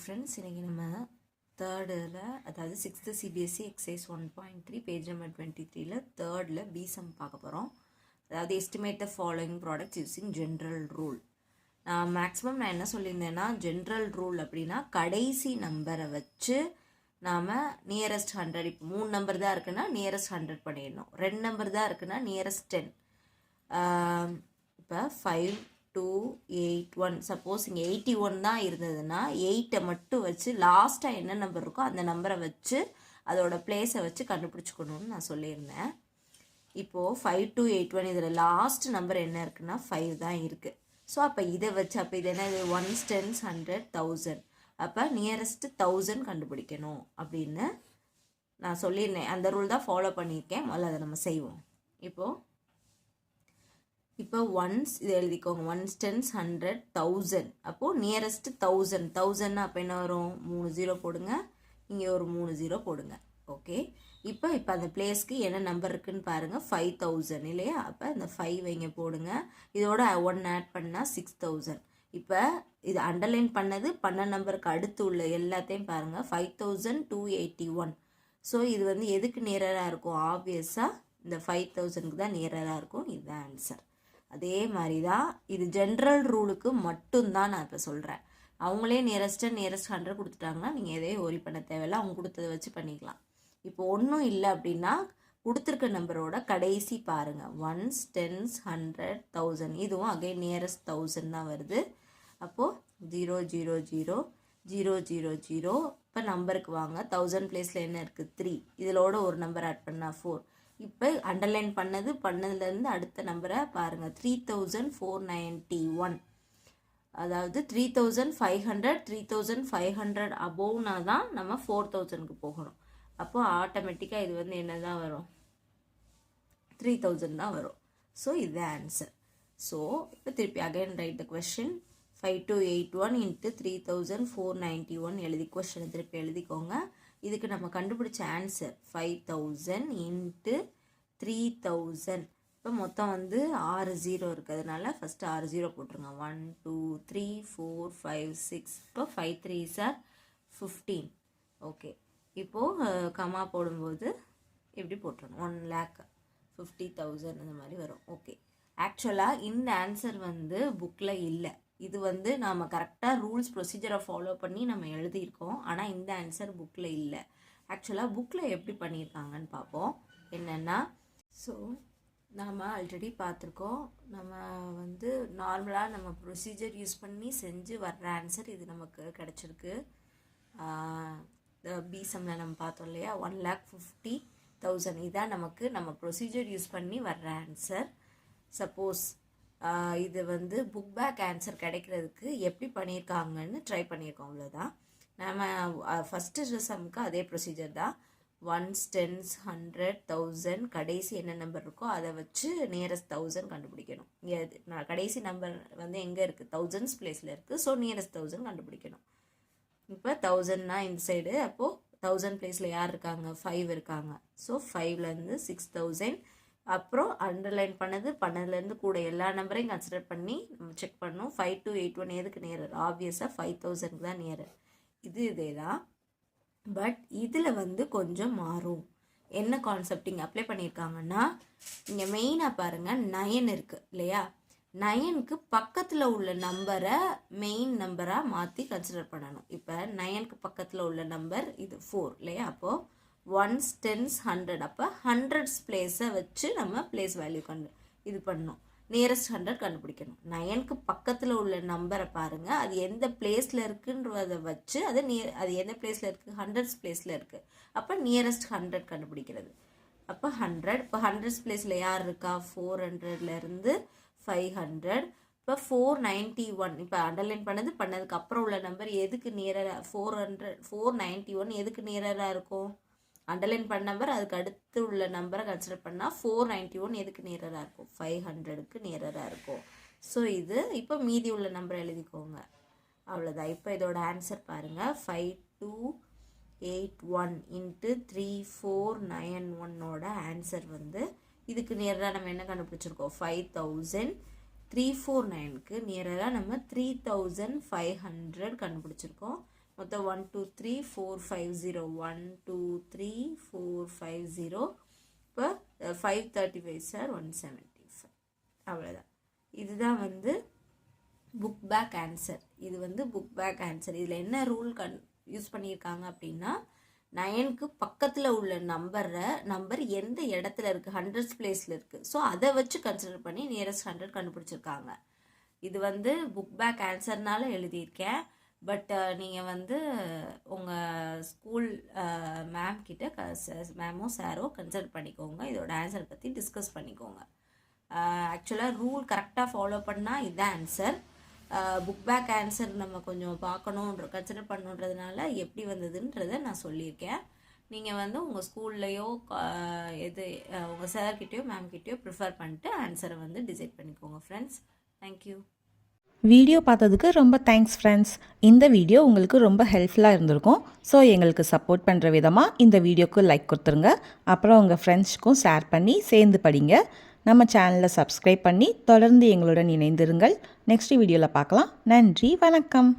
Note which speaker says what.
Speaker 1: Friends, இன்றைக்கி நம்ம தேர்டில், அதாவது 6th CBSE exercise 1.3 page number 23ல் தேர்டில் பிசம் பார்க்க போகிறோம். அதாவது estimate the following products using general rule. Maximum நான் என்ன சொல்லியிருந்தேன்னா, ஜென்ரல் ரூல் அப்படின்னா கடைசி நம்பரை வச்சு நாம் நியரஸ்ட் 100, இப்போ 3 நம்பர் தான் இருக்குன்னா நியரஸ்ட் 100 பண்ணிடணும். 2 நம்பர் தான் இருக்குன்னா நியரஸ்ட் 10. இப்போ 5 2 8 1, சப்போஸ் இங்கே 81 தான் இருந்ததுன்னா 8 மட்டும் வச்சு லாஸ்ட்டாக என்ன நம்பர் இருக்கோ அந்த நம்பரை வச்சு அதோட பிளேஸை வச்சு கண்டுபிடிச்சிக்கணும்னு நான் சொல்லியிருந்தேன். இப்போது 5 2 8 1 இதில் லாஸ்ட் நம்பர் என்ன இருக்குன்னா 5 தான் இருக்குது. ஸோ அப்போ இதை வச்சு அப்போ இது என்ன, 1s 10s 100 1000, அப்போ நியரஸ்ட்டு 1000 கண்டுபிடிக்கணும் அப்படின்னு நான் சொல்லியிருந்தேன். அந்த ரூல் தான் ஃபாலோ பண்ணியிருக்கேன். முதல்ல அதை நம்ம செய்வோம். இப்போ ஒன்ஸ் இது எழுதிக்கோங்க, 1s 10s 100 1000, அப்போது நியரஸ்ட்டு 1000 அப்போ என்ன வரும், 3 0 போடுங்க, இங்கே ஒரு 3 0 போடுங்க. ஓகே, இப்போ அந்த பிளேஸ்க்கு என்ன நம்பர் இருக்குன்னு பாருங்கள், 5000 இல்லையா? அப்போ இந்த 5 இங்கே போடுங்க, இதோட 1 ஆட் பண்ணால் 6000. இப்போ இது அண்டர்லைன் பண்ண நம்பருக்கு அடுத்து உள்ள எல்லாத்தையும் பாருங்கள், 5281. ஸோ இது எதுக்கு நியரராக இருக்கும்? ஆப்வியஸாக இந்த 5000க்கு தான் நியரராக இருக்கும். இதுதான் ஆன்சர். அதே மாதிரி தான் இது ஜென்ரல் ரூலுக்கு மட்டும்தான் நான் இப்போ சொல்கிறேன். அவங்களே நியரஸ்ட் 100 கொடுத்துட்டாங்கன்னா நீங்கள் எதையும் ஒரி பண்ண தேவையில்லை, அவங்க கொடுத்ததை வச்சு பண்ணிக்கலாம். இப்போ ஒன்றும் இல்லை அப்படின்னா கொடுத்துருக்க நம்பரோட கடைசி பாருங்கள், 1s 10s 100 1000, இதுவும் அகைன் நியரஸ்ட் 1000 தான் வருது. அப்போது 0 0 0 0 0 0. இப்போ நம்பருக்கு வாங்க, 1000 பிளேஸில் என்ன இருக்குது, 3, இதிலோட ஒரு நம்பர் ஆட் பண்ணால் 4. இப்போ அண்டர்லைன் பண்ணதுலேருந்து அடுத்த நம்பரை பாருங்கள், 3491. அதாவது 3500 3500 அபோவ்னா தான் நம்ம 4000க்கு போகணும். அப்போது ஆட்டோமேட்டிக்காக இது என்ன தான் வரும், 3000 தான் வரும். ஸோ இது ஆன்சர். ஸோ இப்போ திருப்பி again right the question, 5281 into 3491 எழுதி கொஷனை திருப்பி எழுதிக்கோங்க. இதுக்கு நம்ம கண்டுபிடிச்ச ஆன்சர் 5000 into 3000. இப்போ மொத்தம் 6 0 இருக்கிறதுனால ஃபஸ்ட்டு 6 0 போட்டுருங்க. 1 2 3 4 5 6. இப்போ 5 3s are 15. ஓகே, இப்போது கமா போடும்போது எப்படி போட்டுருணும், 1,50,000 அந்த மாதிரி வரும். ஓகே, ஆக்சுவலாக இந்த ஆன்சர் புக்கில் இல்லை. இது நாம் கரெக்டாக ரூல்ஸ் ப்ரொசீஜரை ஃபாலோ பண்ணி நம்ம எழுதியிருக்கோம். ஆனால் இந்த ஆன்சர் புக்கில் இல்லை. ஆக்சுவலாக புக்கில் எப்படி பண்ணியிருக்காங்கன்னு பார்ப்போம். என்னென்னா, ஸோ நாம் ஆல்ரெடி பார்த்துருக்கோம், நம்ம நார்மலாக நம்ம ப்ரொசீஜர் யூஸ் பண்ணி செஞ்சு வர்ற ஆன்சர் இது நமக்கு கிடச்சிருக்கு. பிசம்மில் நம்ம பார்த்தோம் இல்லையா, 1,50,000, இதான் நமக்கு நம்ம ப்ரொசீஜர் யூஸ் பண்ணி வர்ற ஆன்சர். சப்போஸ் இது புக் பேக் ஆன்சர் கிடைக்கிறதுக்கு எப்படி பண்ணியிருக்காங்கன்னு ட்ரை பண்ணியிருக்கோம், அவ்வளோதான். நம்ம ஃபஸ்ட்டு சம்க்கு அதே ப்ரொசீஜர் தான், 1s 10s 100 1000, கடைசி என்ன நம்பர் இருக்கோ அதை வச்சு நியரஸ்ட் 1000 கண்டுபிடிக்கணும். நான் கடைசி நம்பர் எங்கே இருக்குது, 1000s பிளேஸில் இருக்குது. ஸோ நியரஸ்ட் 1000 கண்டுபிடிக்கணும். இப்போ 1000னா இந்த சைடு, அப்போது 1000 பிளேஸில் யார் இருக்காங்க, 5 இருக்காங்க. ஸோ 5லேருந்து 6000. அப்புறம் அண்டர்லைன் பண்ணதுலேருந்து கூட எல்லா நம்பரையும் கன்சிடர் பண்ணி நம்ம செக் பண்ணணும். 5281 எதுக்கு நியரர், ஆப்வியஸாக 5000க்கு தான் நியரர். இதே தான். பட் இதில் கொஞ்சம் மாறும். என்ன கான்செப்ட் இங்கே அப்ளை பண்ணியிருக்காங்கன்னா, இங்கே மெயினாக பாருங்கள், 9 இருக்குது இல்லையா, 9க்கு பக்கத்தில் உள்ள நம்பரை மெயின் நம்பராக மாற்றி கன்சிடர் பண்ணணும். இப்போ 9க்கு பக்கத்தில் உள்ள நம்பர் இது 4 இல்லையா, அப்போது 1s 10s 100, அப்போ 100s பிளேஸை வச்சு நம்ம பிளேஸ் வேல்யூ இது பண்ணணும். நியரஸ்ட் 100 கண்டுபிடிக்கணும். 9க்கு பக்கத்தில் உள்ள நம்பரை பாருங்கள், அது எந்த பிளேஸில் இருக்குன்றதை வச்சு அது எந்த பிளேஸில் இருக்குது, 100s பிளேஸில் இருக்குது. அப்போ நியரஸ்ட் 100 கண்டுபிடிக்கிறது. அப்போ 100, இப்போ 100s பிளேஸில் யார் இருக்கா, 400லேருந்து 500. இப்போ 491, இப்போ அண்டர்லைன் பண்ணதுக்கு அப்புறம் உள்ள நம்பர் எதுக்கு நியரராக, 491 எதுக்கு நியரராக இருக்கும், அண்டர்லைன் பண்ண நம்பர் அதுக்கு அடுத்து உள்ள நம்பரை கன்சிடர் பண்ணால் 491 எதுக்கு நியரராக இருக்கும், 500க்கு நியரராக இருக்கும். ஸோ இது இப்போ மீதி உள்ள நம்பரை எழுதிக்கோங்க, அவ்வளோதான். இப்போ இதோட ஆன்சர் பாருங்கள், 5281 into 3491 ஆன்சர் இதுக்கு நியராக நம்ம என்ன கண்டுபிடிச்சிருக்கோம், 5000. 349க்கு நியராக நம்ம 3500 கண்டுபிடிச்சிருக்கோம். மொத்தம் 1 2 3 4 5 0 1 2 3 4 5 0 இப்போ 535 சார் 175 அவ்வளோதான். இதுதான் வந்து புக் பேக் ஆன்சர். இது வந்து புக் பேக் ஆன்சர். இதில் என்ன ரூல் யூஸ் பண்ணியிருக்காங்க அப்படின்னா 9க்கு பக்கத்தில் உள்ள நம்பர் எந்த இடத்துல இருக்குது, 100th பிளேஸில் இருக்குது. ஸோ அதை வச்சு கன்சிடர் பண்ணி நியரஸ்ட் 100 கண்டுபிடிச்சிருக்காங்க. இது வந்து புக் பேக் ஆன்சர்னால எழுதியிருக்கேன். பட் நீங்கள் வந்து உங்கள் ஸ்கூல் மேம் கிட்ட மேமோ சாரோ கன்சல்ட் பண்ணிக்கோங்க. இதோட ஆன்சர் பற்றி டிஸ்கஸ் பண்ணிக்கோங்க. ஆக்சுவலாக ரூல் கரெக்டாக ஃபாலோ பண்ணால் இதுதான் ஆன்சர். புக் பேக் ஆன்சர் நம்ம கொஞ்சம் கன்சிடர் பண்ணுன்றதுனால எப்படி வந்ததுன்றதை நான் சொல்லியிருக்கேன். நீங்கள் வந்து உங்கள் ஸ்கூல்லையோ உங்கள் சார்கிட்டையோ மேம்கிட்டையோ ப்ரிஃபர் பண்ணிட்டு ஆன்சரை வந்து டிசைட் பண்ணிக்கோங்க ஃப்ரெண்ட்ஸ். தேங்க்யூ.
Speaker 2: வீடியோ பார்த்ததுக்கு ரொம்ப தேங்க்ஸ் ஃப்ரெண்ட்ஸ். இந்த வீடியோ உங்களுக்கு ரொம்ப ஹெல்ப்ஃபுல்லாக இருந்திருக்கும். ஸோ எங்களுக்கு சப்போர்ட் பண்ணுற விதமாக இந்த வீடியோக்கு லைக் கொடுத்துருங்க. அப்புறம் உங்கள் ஃப்ரெண்ட்ஸ்க்கும் ஷேர் பண்ணி சேர்ந்து படிங்க. நம்ம சேனலை சப்ஸ்கிரைப் பண்ணி தொடர்ந்து எங்களுடன் இணைந்திருங்கள். நெக்ஸ்ட் வீடியோவில் பார்க்கலாம். நன்றி, வணக்கம்.